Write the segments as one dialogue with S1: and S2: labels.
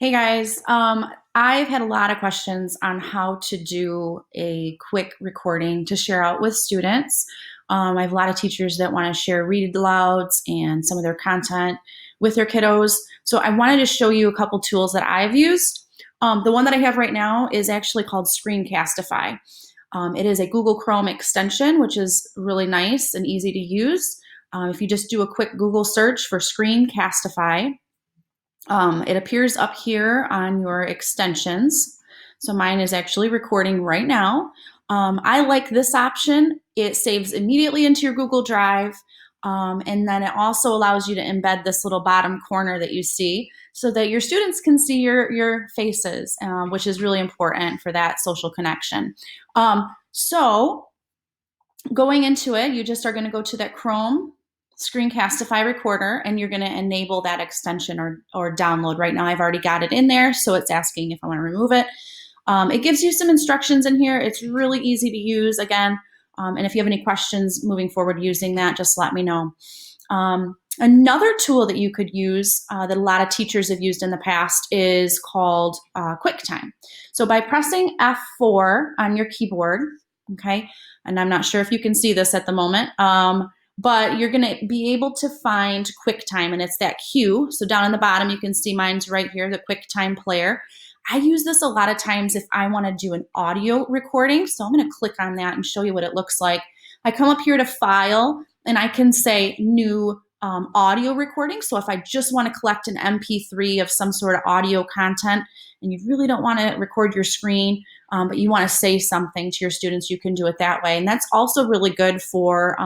S1: Hey guys, I've had a lot of questions on how to do a quick recording to share out with students. I have a lot of teachers that want to share read alouds and some of their content with their kiddos. So I wanted to show you a couple tools that I've used. The one that I have right now is actually called Screencastify. It is a Google Chrome extension, which is really nice and easy to use. If you just do a quick Google search for Screencastify, it appears up here on your extensions. So mine is actually recording right now. I like this option. It saves immediately into your Google Drive. And then it also allows you to embed this little bottom corner that you see so that your students can see your faces, which is really important for that social connection. So going into it, you just are going to go to that Chrome Screencastify recorder and you're going to enable that extension or download. Right now I've already got it in there, so it's asking if I want to remove it. It gives you some instructions in here. It's really easy to use again, and if you have any questions moving forward using that, just let me know. Another tool that you could use that a lot of teachers have used in the past is called QuickTime. So by pressing F4 on your keyboard, okay, and I'm not sure if you can see this at the moment, but you're going to be able to find QuickTime, and it's that Q. So down in the bottom, you can see mine's right here, the QuickTime player. I use this a lot of times if I want to do an audio recording. So I'm going to click on that and show you what it looks like. I come up here to File, and I can say New Audio Recording. So if I just want to collect an MP3 of some sort of audio content, and you really don't want to record your screen, but you want to say something to your students, you can do it that way. And that's also really good for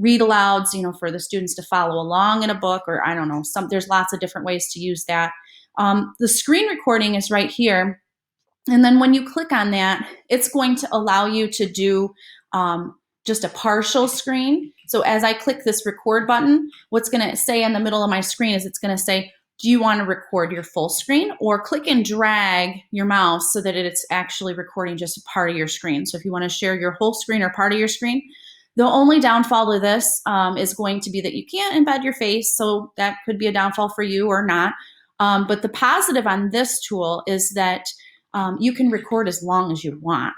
S1: read alouds, for the students to follow along in a book, or I don't know, there's lots of different ways to use that. The screen recording is right here. And then when you click on that, it's going to allow you to do just a partial screen. So as I click this record button, what's going to say in the middle of my screen is it's going to say, do you want to record your full screen? Or click and drag your mouse so that it's actually recording just a part of your screen. So if you want to share your whole screen or part of your screen, the only downfall to this is going to be that you can't embed your face, so that could be a downfall for you or not. But the positive on this tool is that you can record as long as you want.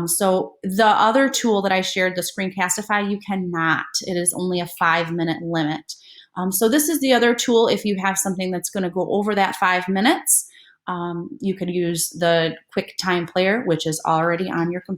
S1: So the other tool that I shared, the Screencastify, you cannot. It is only a 5-minute limit. So this is the other tool. If you have something that's going to go over that 5 minutes, you could use the QuickTime player, which is already on your computer.